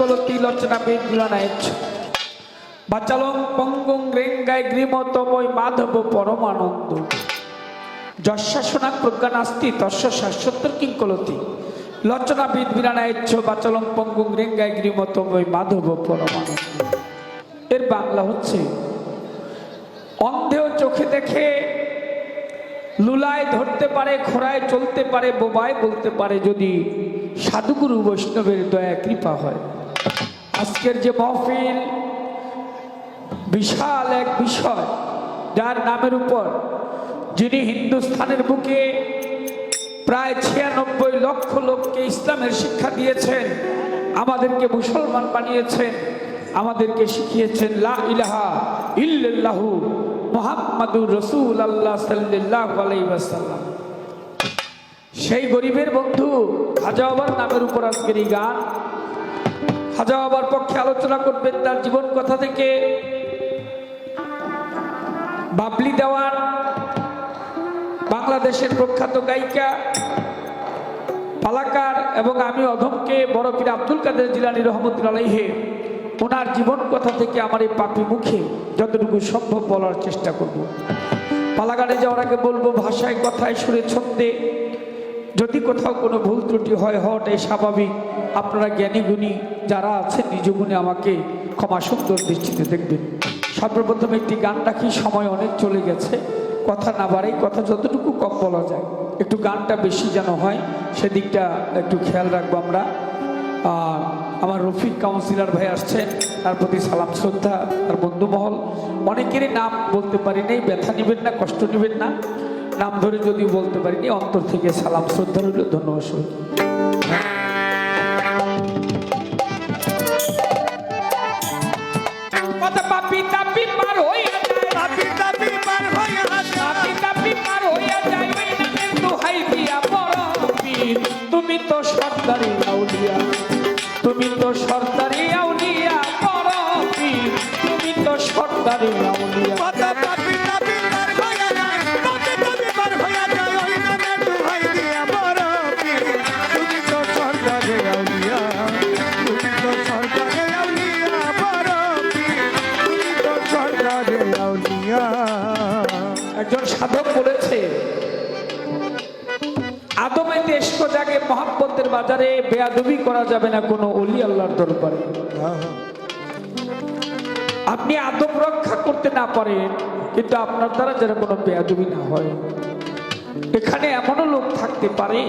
কিঙ্কলতি লচনা বিদ্রানায়চ বাচালং পঙ্গং রেঙ্গায় গ্রীমতময় মাধব পরমানন্দ যশাসনা প্রজ্ঞা নাস্তি তস্য শাশ্বতর কিঙ্কলতি লচনা বিদ্রানায়চ বাচালং পঙ্গং রেঙ্গায় গ্রীমতময় মাধব পরমানন্দ। এর বাংলা হচ্ছে, অন্ধেও চোখে দেখে, লুলায় ধরতে পারে, খোড়ায় চলতে পারে, বোবায় বলতে পারে যদি সাধুগুরু বৈষ্ণবের দয়া কৃপা হয়। আজকের যে মহফিল বিশাল এক বিষয়, যার নামের উপর যিনি হিন্দুস্থানের বুকে প্রায় 96 লক্ষ লোককে ইসলামের শিক্ষা দিয়েছেন, আমাদেরকে মুসলমান বানিয়েছেন, আমাদেরকে শিখিয়েছেন লা ইলাহা ইল্লাল্লাহু মুহাম্মাদুর রাসূলুল্লাহ সাল্লাল্লাহু আলাইহি ওয়াসাল্লাম। সেই গরিবের বন্ধু খাজা বাবার নামের উপর আজকের এই গান। খাজা বাবার পক্ষে আলোচনা করবেন তার জীবন কথা থেকে বাবলি দেওয়ান, বাংলাদেশের প্রখ্যাত গায়িকা পালাকার, এবং আমি অধমকে বড় পীর আব্দুল কাদের জিলানী রহমতুল্লাহ আলাইহি ওনার জীবন কথা থেকে আমার এই পাপি মুখে যতটুকু সম্ভব বলার চেষ্টা করব। পালাগানে যাওয়ার আগে বলবো, ভাষায় কথায় সুরে ছন্দে যদি কোথাও কোনো ভুল ত্রুটি হয়, হওয়াটাই স্বাভাবিক। আপনারা জ্ঞানী গুণী যারা আছেন নিজ গুণে আমাকে ক্ষমা সুন্দর দৃষ্টিতে দেখবেন। সর্বপ্রথম একটি গান রাখি, সময় অনেক চলে গেছে, কথা না বাড়াই, কথা যতটুকু কম বলা যায়, একটু গানটা বেশি যেন হয় সেদিকটা একটু খেয়াল রাখবো আমরা। আমার রফিক কাউন্সিলর ভাই আসছেন, তার প্রতি সালাম শ্রদ্ধা, তার বন্ধুমহল, অনেকেরই নাম বলতে পারিনি, ব্যথা নেবেন না, কষ্ট নেবেন না, নাম ধরে যদি বলতে পারিনি অন্তর থেকে সালাম শ্রদ্ধা রইল, ধন্যবাদ। তুমি তো সরকারি আউলিয়া, তুমি তো সরকারি আউলিয়া, বড় পীর তুমি তো সরকারি আউলিয়া। একজন সাধক বলেছে, আদমে দেশক জাগে মহাব্বতের বাজারে, বেয়াদবি করা যাবে না কোনো ওলি আল্লাহর দরবারে। আপনি আদব রক্ষা করতে না পারেন, কিন্তু আপনার দ্বারা যেন কোনো বেয়াদবি না হয়। এখানে এমনও লোক থাকতে পারে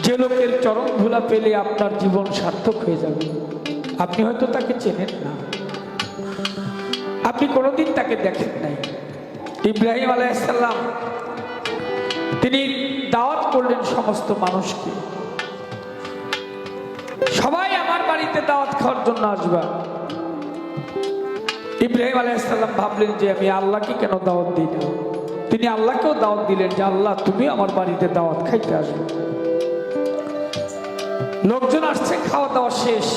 যে লোকের চরণ ধুলা পেলে আপনার জীবন সার্থক হয়ে যাবে। আপনি হয়তো তাকে চেনেন না, আপনি কোনোদিন তাকে দেখেন নাই। ইব্রাহিম আলাইহিস সালাম তিনি দাওয়াত করলেন সমস্ত মানুষকে, সবাই আমার বাড়িতে দাওয়াত খাওয়ার জন্য আসবা। ইব্রাহিম আলাইহিস সালাম ভাবলেন যে আমি আল্লাহকে কেন দাওয়াত দিই না। তিনি আল্লাহকেও দাওয়াত দিলেন যে আল্লাহ তুমি আমার বাড়িতে দাওয়াত খাইতে আসবে। লোকজন আসছে, খাওয়া দাওয়া শেষ,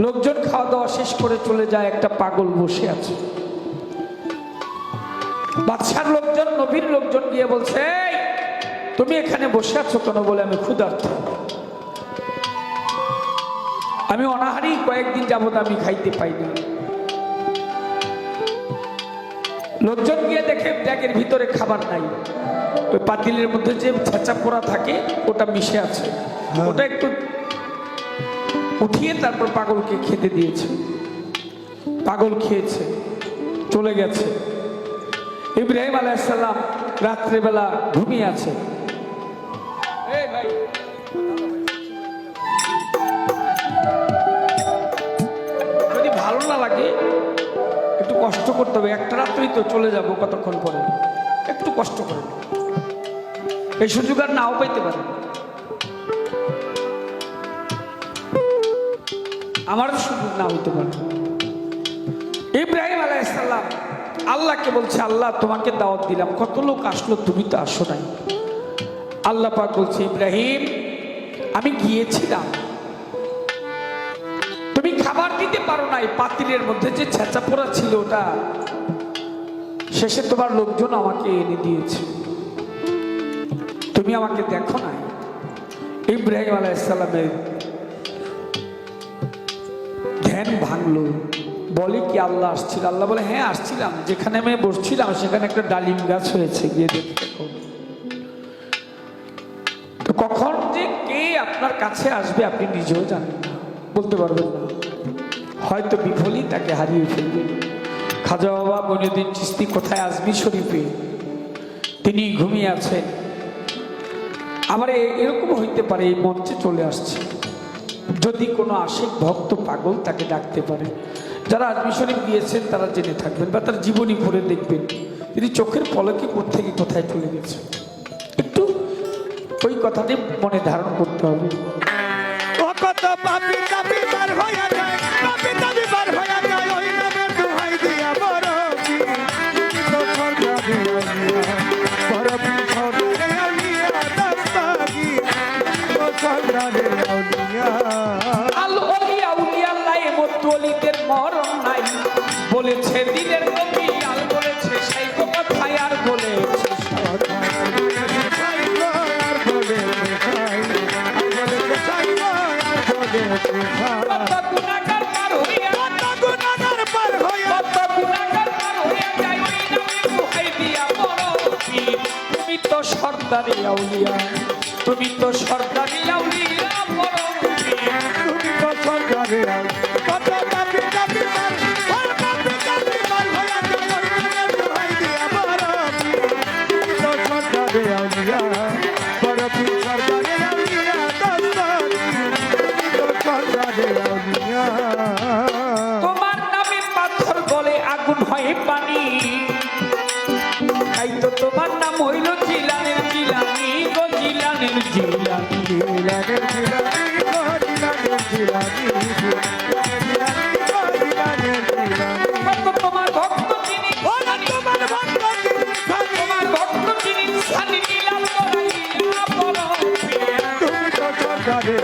লোকজন খাওয়া দাওয়া শেষ করে চলে যায়, একটা পাগল বসে আছে। বাদশার লোকজন, নবীর লোকজন গিয়ে বলছে, তুমি এখানে বসে আছো কেন? বলে আমি ক্ষুধার্ত, আমি অনাহারি, কয়েকদিন যাবত আমি খাইতে পাইনি। লোকজন গিয়ে দেখে ব্যাগের ভিতরে খাবার নাই, ওই পাতিলের মধ্যে যে ছেঁচা পোড়া থাকে ওটা মিশে আছে, ওটা একটু উঠিয়ে তারপর পাগলকে খেতে দিয়েছে। পাগল খেয়েছে, চলে গেছে। ইব্রাহিম আলাইহিস সালাম রাত্রেবেলা ঘুমিয়ে আছে। যদি ভালো না লাগে একটু কষ্ট করতে হবে, একটা রাত্রেই তো চলে যাব, কতক্ষণ পরে একটু কষ্ট করে, এই সুযোগ আর নাও পাইতে পারে। আমার সুযোগ না হইতে পারে। ইব্রাহিম আলাইহিস সালাম আল্লাহকে বলছে, আল্লাহ তোমাকে দাওয়াত দিলাম, কত লোক আসলো, তুমি তো আসো নাই। আল্লাহ পাক বলছে, ইব্রাহিম আমি গিয়েছিলাম, তুমি খাবার দিতে পারো নাই, পাতিলের মধ্যে যে ছেঁচা পোড়া ছিল ওটা শেষে তোমার লোকজন আমাকে এনে দিয়েছে, তুমি আমাকে দেখো নাই। ইব্রাহিম আলাইহিস সালামের ধ্যান ভাঙলো, বলে কি আল্লাহ আসছিল? আল্লাহ বলে হ্যাঁ আসছিলাম, যেখানে আমি বসছিলাম সেখানে একটা ডালিম গাছ হয়েছে, গিয়ে দেখতে। তো কখন যে কে আপনার কাছে আসবে আপনি নিজেও জানেন না, বলতে পারবেন না। হয়তো বিফলই তাকে হারিয়ে ফেলবে। খাজা বাবা মঈনুদ্দিন চিশতি কোথায়? আজমির শরীফে তিনি ঘুমিয়ে আছেন। আবার এরকম হইতে পারে এই মঞ্চে চলে আসছে, যদি কোনো আশিক ভক্ত পাগল তাকে ডাকতে পারে। যারা আজমির শরীফ গিয়েছেন তারা জেনে থাকবেন বা তার জীবনী পড়ে দেখবেন তিনি চোখের পলকে কোত্থেকে কোথায় চলে গেছে। একটু ওই কথাটি মনে ধারণ করতে হবে। মরণ নাই বলেছে দিনের নবী, আল বলেছে সেই কথায় আর বলেছে তুমি তো সর্দারি আউলিয়া, তুমি তো সর্দারি আউলিয়া, তুমি তো সর্দারি তোমার নামে পাথর বলে আগুন হয় পানি, তাই তো তোমার নাম হইল জিলানের জিলানি গো, জিলানের জিলানি, জিলানের জিলানি গো, জিলানের জিলানি, তোমার ভক্ত যিনি, তোমার ভক্ত যিনি, তোমার ভক্ত যিনি সানি নীলাম করাইয়া বড়, তুমি তো সরকারে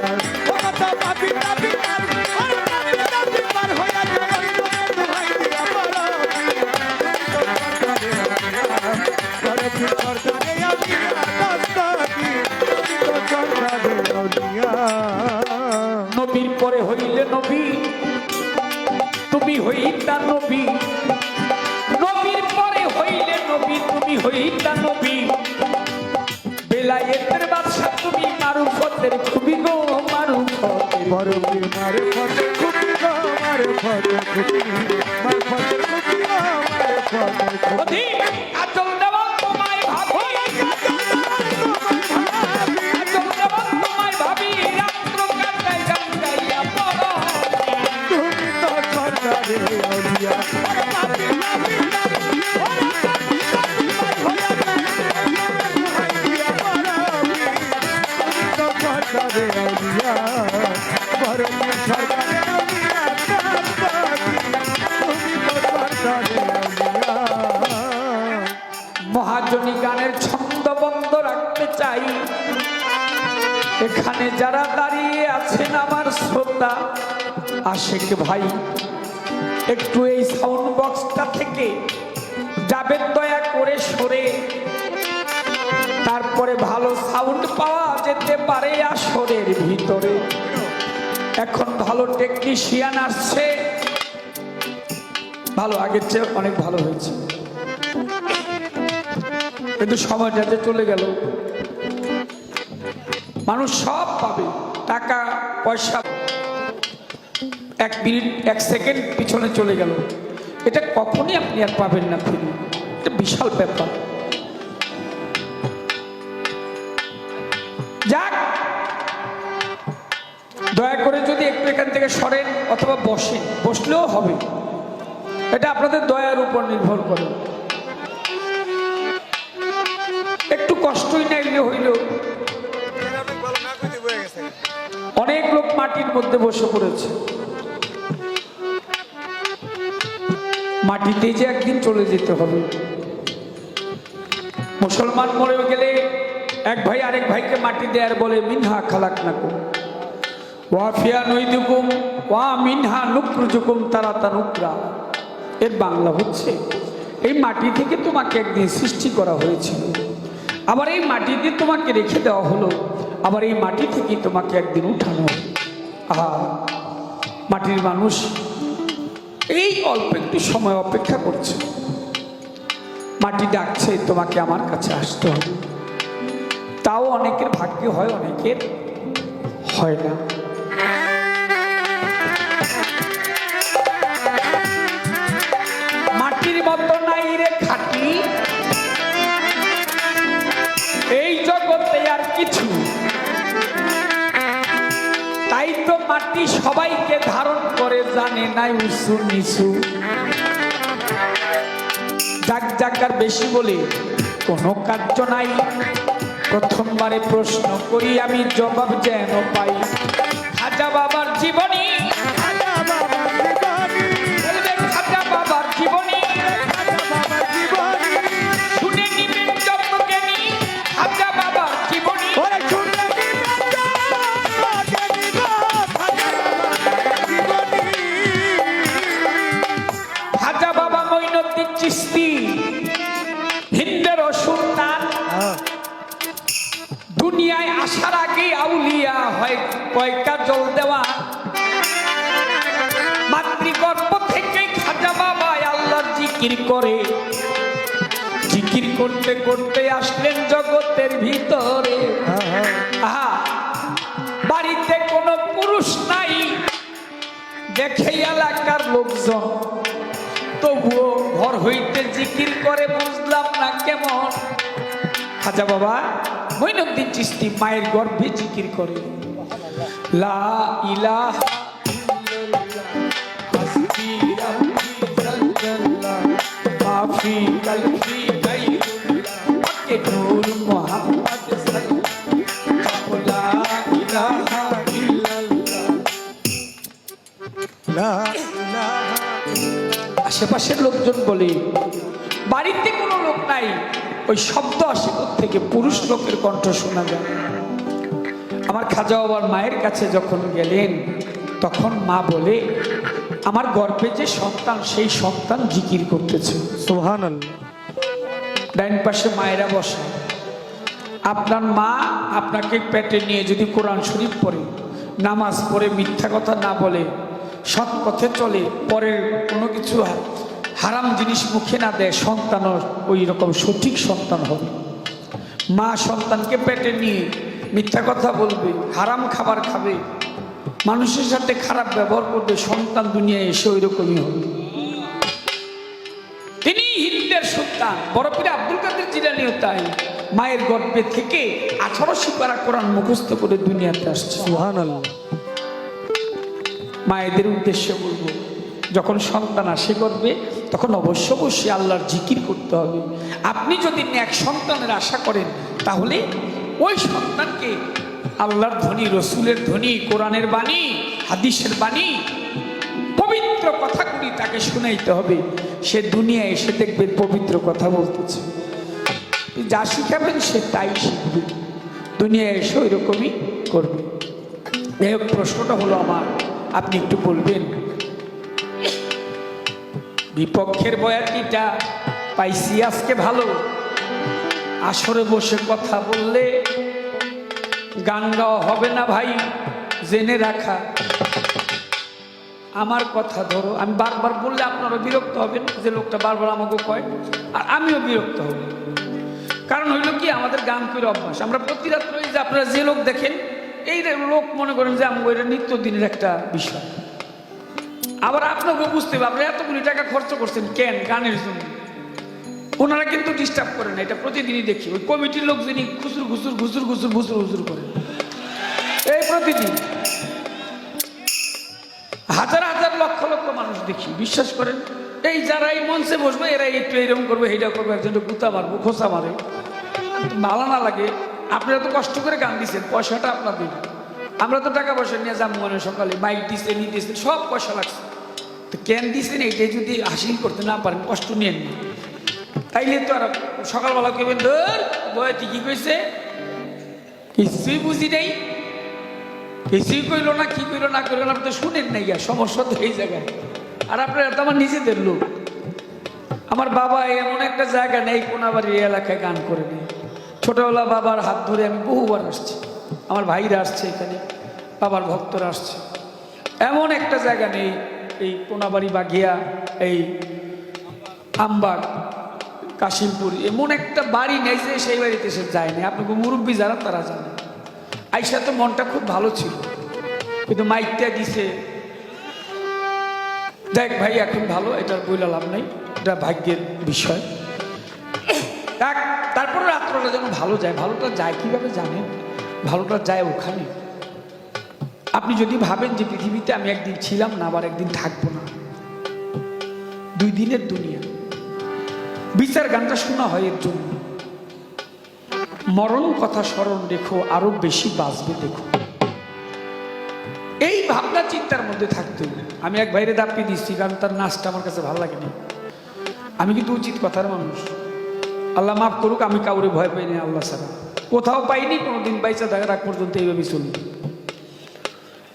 নবীর পরে হইলে নবী, তুমি হইতা নবী, নবীর পরে হইলে নবী, তুমি হইতা নবী, বেলায়েতের বাদশা তুমি, মারুফতের খুবই গো, মারুফতের বড়বীর, মারুফতের খুবই গো, মারুফতের খুবই, মারুফতের খুবই গো, মারুফতের খুবই। আচল দেওয়াল তোমায় ভাবি, আচল দেওয়াল তোমায় ভাবি, রাত্র কাটাই গাইয়া পড়, তুমি তো সরকারে আউলিয়া, মহাজনী গানের ছন্দ বন্ধ রাখতে চাই। এখানে যারা দাঁড়িয়ে আছেন আমার শ্রোতা আশিক ভাই, একটু এই সাউন্ড বক্সটা থেকে যাবেন দয়া করে সরে, তারপরে ভালো সাউন্ড পাওয়া যেতে পারে আসরের ভিতরে। এখন ভালো টেকনিশিয়ান আসছে, ভালো, আগের চেয়ে অনেক ভালো হয়েছে, কিন্তু সময়টা যে চলে গেল। মানুষ সব পাবে, টাকা পয়সা, 1 মিনিট 1 সেকেন্ড পিছনে চলে গেল, এটা কখনই আপনি আর পাবেন না ফিরে। এটা বিশাল ব্যাপার। যাক, দয়া করে যদি একটু এখান থেকে সরেন অথবা বসেন, বসলেও হবে, এটা আপনাদের দয়ার উপর নির্ভর করে। একটু কষ্টই নাইলে হইল। অনেক লোক মাটির মধ্যে বসে পড়েছে, মাটিতে যে একদিন চলে যেতে হবে। মুসলমান মরে গেলে এক ভাই আরেক ভাইকে মাটি দেয়ার বলে মিনহা খালাকনাকুম ওয়া ফিয়া নুইদুকুম ওয়া মিনহা নুখরিজুকুম তারাতান উখরা। এর বাংলা হচ্ছে, এই মাটি থেকে তোমাকে একদিন সৃষ্টি করা হয়েছিল, আবার এই মাটিতে তোমাকে রেখে দেওয়া হলো, আবার এই মাটি থেকে তোমাকে একদিন উঠানো। আহা, মাটির মানুষ এই অল্প একটু সময় অপেক্ষা করছে, মাটি ডাকছে তোমাকে আমার কাছে আসতে হবে। তাও অনেকের ভাগ্যে হয়, অনেকের হয় না। মাটির মতো নাই রে খাটি এই জগতে আর কিছু, তাই তো মাটি সবাইকে ধারণ করে, জানে নাই উঁচু নিচু। যাক জাগার বেশি বলে কোনো কার্য নাই, প্রথমবারে প্রশ্ন করি আমি জবাব যেন পাই। খাজা বাবার জীবনী, খাজা বাবার জীবনী শুনে নিবেন জন্মজ্ঞানী, খাজা বাবার জীবনী খাজা বাবা মঈনুদ্দিন চিশতি হিন্দের সুলতান। দুনিয়ায় আসার আগে আউলিয়া হয় কয়টা জল দেওয়া, মাতৃগর্ভ থেকে খাজা বাবা আল্লাহর জিকির করে, জিকির করতে করতে আসলেন জগতের ভিতরে। আহা, বাড়িতে কোনো পুরুষ নাই, দেখে এলাকার লোকজন, তবুও ঘর হইতে জিকির করে, বুঝলাম না কেমন। খাজা বাবা মঈনুদ্দিন চিশতি মায়ের গর্ভে জিকির করে, লা ইলাহা ইল্লাল্লাহ হাসবি রাব্বি জাল্লাল্লাহ মাফি কলবি গায়রুল্লাহ কে নূর মুহাম্মদ সাল্লাল্লাহু লা ইলাহা ইল্লাল্লাহ লা ইলাহা। আশেপাশের লোকজন বলে বাড়িতে কোনো লোক নাই, ওই শব্দ আসে থেকে পুরুষ লোকের কণ্ঠ শোনা যায়। আমার খাজা বাবার মায়ের কাছে যখন গেলেন তখন মা বলে, আমার গর্ভে যে সন্তান সেই সন্তান জিকির করতেছে। সুবহানাল্লাহ। ডাইন পাশে মায়েরা বসা, আপনার মা আপনাকে পেটে নিয়ে যদি কোরআন শরীফ পড়ে, নামাজ পড়ে, মিথ্যা কথা না বলে, সৎ পথে চলে, পরের কোনো কিছু হারাম জিনিস মুখে না দেয়, সন্তানও ওই রকম সঠিক সন্তান হবে। মা সন্তানকে পেটে নিয়ে মিথ্যা কথা বলবে, হারাম খাবার খাবে, মানুষের সাথে খারাপ ব্যবহার করবে, সন্তান দুনিয়ায় এসে ওই রকমই হবে। তিনি হিন্দের সুলতান বড় পীর আব্দুল কাদের জিলানীও তাই, মায়ের গর্ভে থেকে 1800 পারা কোরআন মুখস্থ করে দুনিয়াতে আসছে। সুবহানাল্লাহ। মায়েদের উদ্দেশ্যে বলবো, যখন সন্তান আসে করবে তখন অবশ্যই আল্লাহর জিকির করতে হবে। আপনি যদি নেক সন্তানের আশা করেন তাহলে ওই সন্তানকে আল্লাহর ধ্বনি, রসুলের ধ্বনি, কোরআনের বাণী, হাদিসের বাণী, পবিত্র কথাগুলি তাকে শুনাইতে হবে। সে দুনিয়ায় এসে দেখবে পবিত্র কথা বলতেছে, যা শিখাবেন সে তাই শিখবে, দুনিয়ায় এসে ওই রকমই করবে। যাই হোক, প্রশ্নটা হলো আমার, আপনি একটু বলবেন বিপক্ষের বয়াতিটা পাইছি আজকে ভালো, আসরে বসে কথা বললে গান গাওয়া হবে না ভাই, জেনে রাখা। আমার কথা ধরো, আমি বারবার বললে আপনারা বিরক্ত হবেন, যে লোকটা বারবার আমাকে কয়, আর আমিও বিরক্ত হব। কারণ হইল কি, আমাদের গান করে অভ্যাস, আমরা প্রতি রাত্রে যে আপনারা যে লোক দেখেন, এই লোক মনে করেন যে আমাকে এটা নিত্যদিনের একটা বিষয়। আবার আপনাকে বুঝতে হবে, আপনারা এতগুলি টাকা খরচ করছেন কেন গানের জন্য, ওনারা কিন্তু ডিস্টার্ব করে না, এটা প্রতিদিনই দেখি। ওই কমিটির লোক যিনি খুচুর ঘুচুর ঘুচুর ঘুচুর ঘুচুর ঘুচুর করে, এই প্রতিদিন হাজার হাজার লক্ষ লক্ষ মানুষ দেখি, বিশ্বাস করেন। এই যারা এই মঞ্চে বসবে এরা একটু এইরকম করবে, এইটা করবে, একজন গুতা মারবো, খোঁচা মারে, ভালো না লাগে। আপনারা তো কষ্ট করে গান দিচ্ছেন, পয়সাটা আপনাদের, আমরা তো টাকা পয়সা নিয়ে যাবো মনে, সকালে বাইক দিচ্ছে, নিয়ে দিচ্ছেন, সব পয়সা লাগছে, তো কেন দিচ্ছেন এইটাই যদি হাসিল করতে না পারেন, কষ্ট নিয়েন না। তাইলে তো আর সকালবেলা কেবেন ধর বয়াতি কি কইছে, কিছুই বুঝি নাই, কিছুই কইলো না, কি কইলো না কইলো না, আপনি তো শুনেন নাই, সমস্যা তো এই জায়গায়। আর আপনারা তো আমার নিজেদের লোক। আমার বাবা এমন একটা জায়গা নেই, কোনাবাড়ির এলাকায় গান করে নেই। ছোটবেলা বাবার হাত ধরে আমি বহুবার আসছি, আমার ভাইরা আসছে এখানে, বাবার ভক্তরা আসছে। এমন একটা জায়গা নেই এই কোনাবাড়ি বাগিয়া, এই আমবাগ, কাশিমপুর, এমন একটা বাড়ি নেই যে সেই বাড়িতে সে যায়নি। আপনাকে মুরব্বী যারা তারা জানে। আইসা তো মনটা খুব ভালো ছিল, কিন্তু মাইকটা দিছে। দেখ ভাই এখন ভালো, এটার বইলা লাভ নাই, এটা ভাগ্যের বিষয়। তারপরে রাত্রটা যেন ভালো যায়। ভালোটা যায় কিভাবে জানেন? ভালোটা যায় ওখানে, আপনি যদি ভাবেন যে পৃথিবীতে আমি একদিন ছিলাম না, আবার একদিন থাকবো না, 2 দিনের দুনিয়া। বিচার গানটা শোনা হয় এর জন্য, মরণ কথা স্মরণ রেখো, আরো বেশি বাঁচবে দেখো। এই ভাবনা চিন্তার মধ্যে থাকতে হবে। আমি এক ভাইরে দাপি দিচ্ছি, কারণ তার নাচটা আমার কাছে ভালো লাগেনি। আমি কিন্তু উচিত কথার মানুষ, আল্লাহ মাফ করুক, আমি কাউরে ভয় পাইনি আল্লাহ ছাড়া, কোথাও পাইনি, কোনোদিন বাইচা থাকার আগ পর্যন্ত এইভাবে চলবে।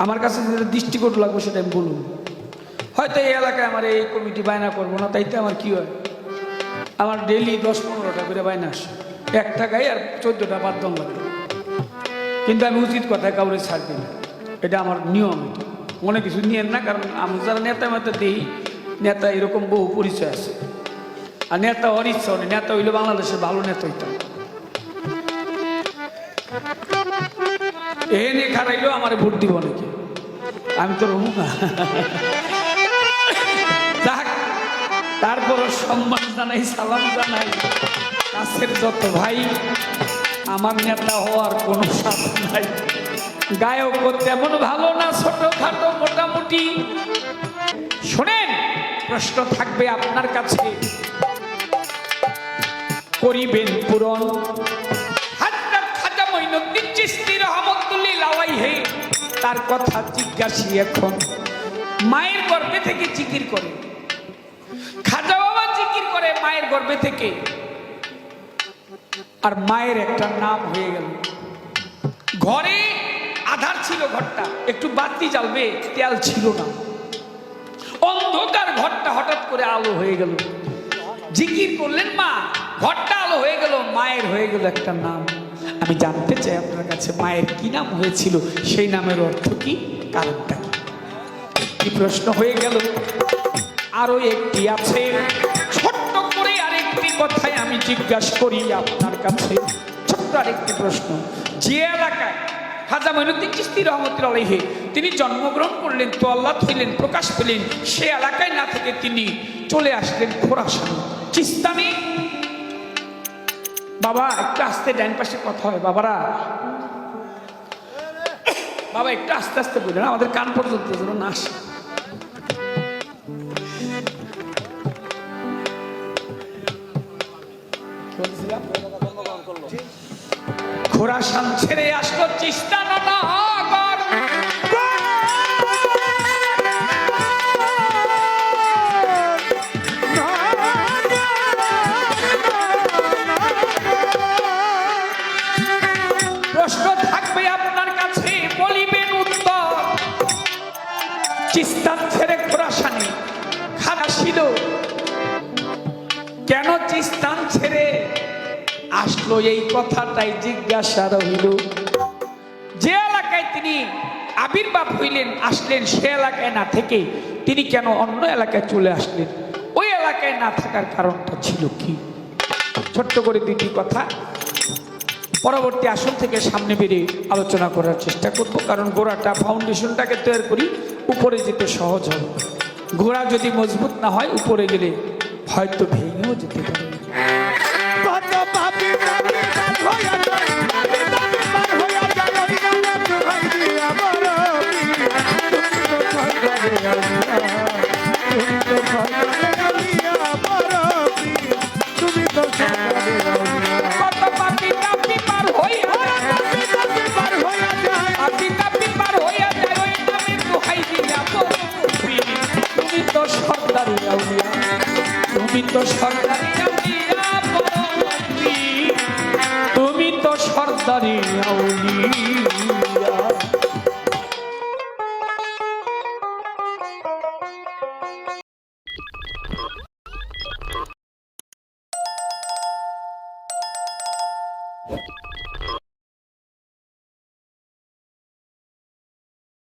আমার কাছে যেটা দৃষ্টিকোণ লাগবে সেটা আমি বলুন। হয়তো এই এলাকায় আমার এই কমিটি বায়না করবো না, তাইতে আমার কি হয়, আমার ডেইলি 10-15টা করে বায়না আসে, 1 টাকায় আর 14টা বাদন লাগে। কিন্তু আমি উচিত কথায় কাউরে ছাড় দিই না, এটা আমার নিয়ম। মনে কিছু নিয়েন না, কারণ আমি যারা নেতা মেতা দিই, নেতা এরকম বহু পরিচয় আছে। আর নেতা অনিচ্ছা নেই, নেতা হইলে বাংলাদেশের ভালো নেতা হইতাম। এ নিয়ে খারাইলেও আমার ভোট দিব নাকি, আমি তো রমু না। তারপরও সম্মান জানাই, সালাম জানাই কাছের যত ভাই। আমার নেতা হওয়ার কোনো সাথ নাই, গায়ক তেমন ভালো না, ছোটখাটো মোটামুটি। শোনেন, প্রশ্ন থাকবে আপনার কাছে, করিবেন পূরণ। হযরত খাজা মঈনুদ্দিন চিশতি রাহমাতুল্লাহি আলাইহি তার কথা জিজ্ঞাসি এখন। মায়ের গর্ভে থেকে জিকির করে, খাজা বাবা জিকির করে মায়ের গর্ভে থেকে, আর মায়ের একটা নাম হয়ে গেল। ঘরে আধার ছিল, ঘরটা একটু বাতি জ্বালবে, তেল ছিল না, অন্ধকার ঘরটা হঠাৎ করে আলো হয়ে গেল। জিকির করলেন মা, ঘরটা আলো হয়ে গেল, মায়ের হয়ে গেল একটা নাম। আমি জানতে চাই আপনার কাছে, মায়ের কি নাম হয়েছিল, সেই নামের অর্থ কি, কারণটা কি প্রশ্ন হয়ে গেল। আরো একটি আছে, ছোট্ট করে আরেকটি কথাই আমি জিজ্ঞাসা করি আপনার কাছে, ছোট্ট আরেকটি প্রশ্ন। যে এলাকায় খাজা মঈনুদ্দিন চিশতি রাহমাতুল্লাহি আলাইহি তিনি জন্মগ্রহণ করলেন, তো আল্লাহ হইলেন, প্রকাশ পেলেন, সে এলাকায় না থেকে তিনি চলে আসলেন খোরাসান চিস্তানে। বাবা একটু আস্তে, ডাইন পাশে কথা হয় বাবারা, বাবা একটু আস্তে আস্তে বললেন, আমাদের কান পর্যন্ত যেন না আসে। খোরাসান ছেড়ে আসলো চিস্তান নগর, প্রশ্ন থাকবে আপনার কাছে, বলিবেন উত্তর। চিস্তান ছেড়ে খোরাসানে খাজা ছিল, কেন চিস্তান ছেড়ে আসলো, এই কথাটাই জিজ্ঞাসা রইল। যে এলাকায় তিনি আবির্ভাব হইলেন, আসলেন, সে এলাকায় না থেকে তিনি কেন অন্য এলাকায় চলে আসলেন, ওই এলাকায় না থাকার কারণটা ছিল কি? ছোট্ট করে 2টি কথা পরবর্তী আসন থেকে সামনে বেরিয়ে আলোচনা করার চেষ্টা করব, কারণ গোড়াটা, ফাউন্ডেশনটাকে তৈরি করি, উপরে যেতে সহজ হবে। গোড়া যদি মজবুত না হয়, উপরে গেলে হয়তো ভেঙেও যেতে পারে। তুমি তো সরকারি আউলিয়া, তুমি তো সরকারি আউলিয়া।